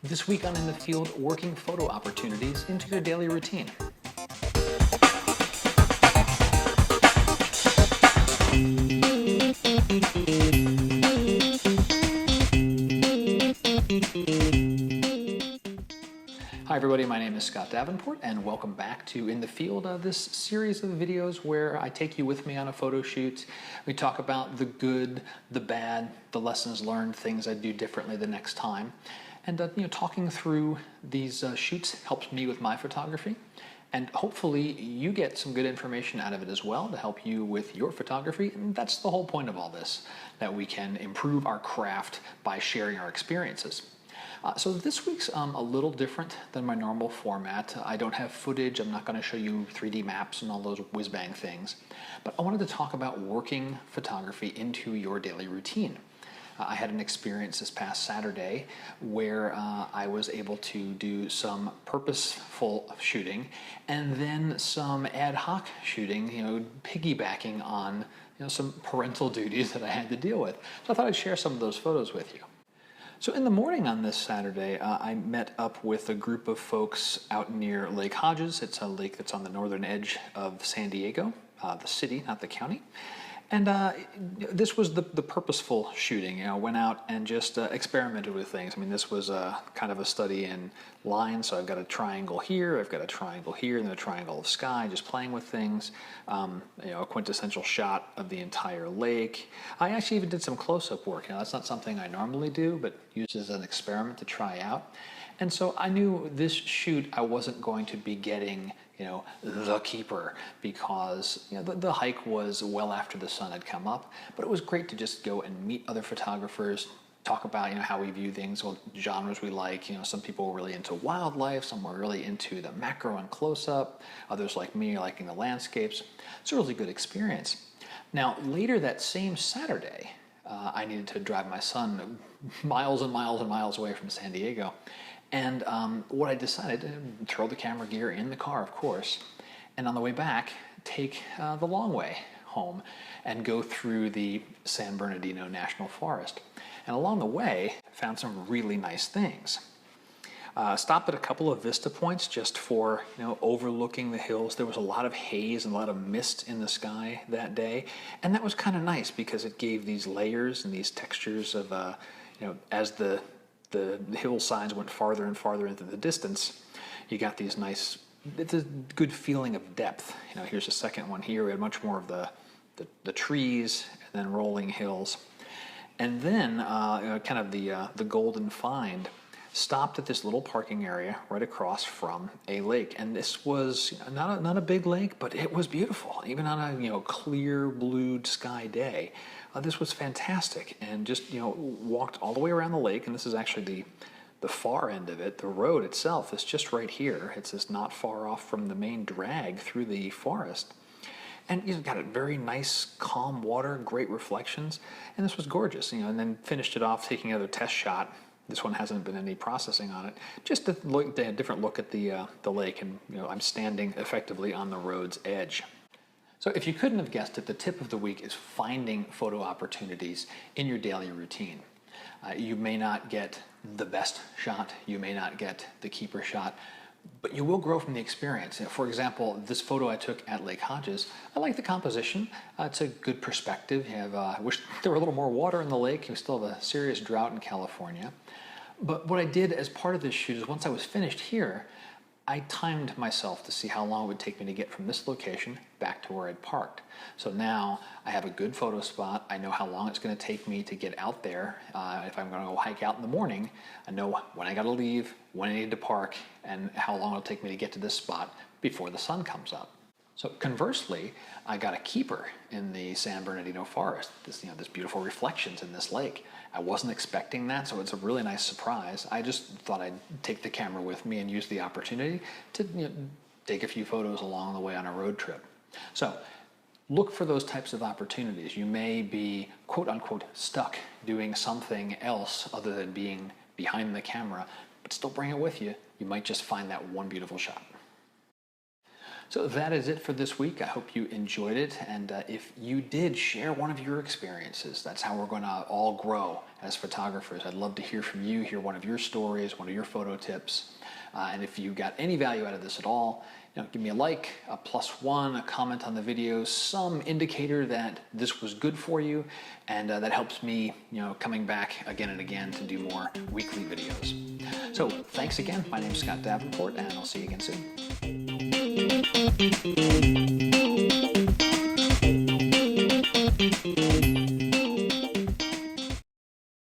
This week on In the Field, working photo opportunities into your daily routine. Hi everybody, my name is Scott Davenport and welcome back to In the Field, this series of videos where I take you with me on a photo shoot. We talk about the good, the bad, the lessons learned, things I'd do differently the next time. And talking through these shoots helps me with my photography. And hopefully you get some good information out of it as well to help you with your photography. And that's the whole point of all this, that we can improve our craft by sharing our experiences. So this week's a little different than my normal format. I don't have footage. I'm not going to show you 3D maps and all those whiz-bang things. But I wanted to talk about working photography into your daily routine. I had an experience this past Saturday where I was able to do some purposeful shooting and then some ad hoc shooting, piggybacking on some parental duties that I had to deal with. So I thought I'd share some of those photos with you. So in the morning on this Saturday, I met up with a group of folks out near Lake Hodges. It's a lake that's on the northern edge of San Diego, the city, not the county. And this was the purposeful shooting. Went out and just experimented with things. I mean, this was kind of a study in lines. So I've got a triangle here, I've got a triangle here, and then a triangle of sky, just playing with things. A quintessential shot of the entire lake. I actually even did some close-up work. That's not something I normally do, but used as an experiment to try out. And so I knew this shoot I wasn't going to be getting the keeper because the hike was well after the sun had come up, but it was great to just go and meet other photographers, talk about how we view things, what genres we like. Some people were really into wildlife, some were really into the macro and close-up, others like me are liking the landscapes. It's a really good experience. Now later that same Saturday, I needed to drive my son miles and miles and miles away from San Diego. And what I decided to throw the camera gear in the car, of course, and on the way back, take the long way home and go through the San Bernardino National Forest. And along the way, found some really nice things. Stopped at a couple of vista points just for, overlooking the hills. There was a lot of haze and a lot of mist in the sky that day. And that was kind of nice because it gave these layers and these textures of, as the hillsides went farther and farther into the distance, you got these nice, it's a good feeling of depth. Here's a second one here. We had much more of the trees and then rolling hills. And then kind of the golden find stopped at this little parking area right across from a lake. And this was not a big lake, but it was beautiful. Even on a clear blue sky day. This was fantastic, and just walked all the way around the lake, and this is actually the far end of it. The road itself is just right here. It's just not far off from the main drag through the forest. And you've got a very nice, calm water, great reflections, and this was gorgeous. And then finished it off taking another test shot. This one hasn't been any processing on it. Just a different look at the lake, and I'm standing effectively on the road's edge. So if you couldn't have guessed it, the tip of the week is finding photo opportunities in your daily routine. You may not get the best shot, you may not get the keeper shot, but you will grow from the experience. For example, this photo I took at Lake Hodges, I like the composition. It's a good perspective. I wish there were a little more water in the lake. We still have a serious drought in California. But what I did as part of this shoot is once I was finished here, I timed myself to see how long it would take me to get from this location back to where I'd parked. So now I have a good photo spot. I know how long it's going to take me to get out there. If I'm going to go hike out in the morning, I know when I got to leave, when I need to park, and how long it'll take me to get to this spot before the sun comes up. So conversely, I got a keeper in the San Bernardino forest. This beautiful reflections in this lake. I wasn't expecting that, so it's a really nice surprise. I just thought I'd take the camera with me and use the opportunity to take a few photos along the way on a road trip. So look for those types of opportunities. You may be quote unquote stuck doing something else other than being behind the camera, but still bring it with you. You might just find that one beautiful shot. So that is it for this week. I hope you enjoyed it. And if you did, share one of your experiences. That's how we're going to all grow as photographers. I'd love to hear from you, hear one of your stories, one of your photo tips. And if you got any value out of this at all, give me a like, a +1, a comment on the video, some indicator that this was good for you. And that helps me, coming back again and again to do more weekly videos. So thanks again. My name is Scott Davenport, and I'll see you again soon.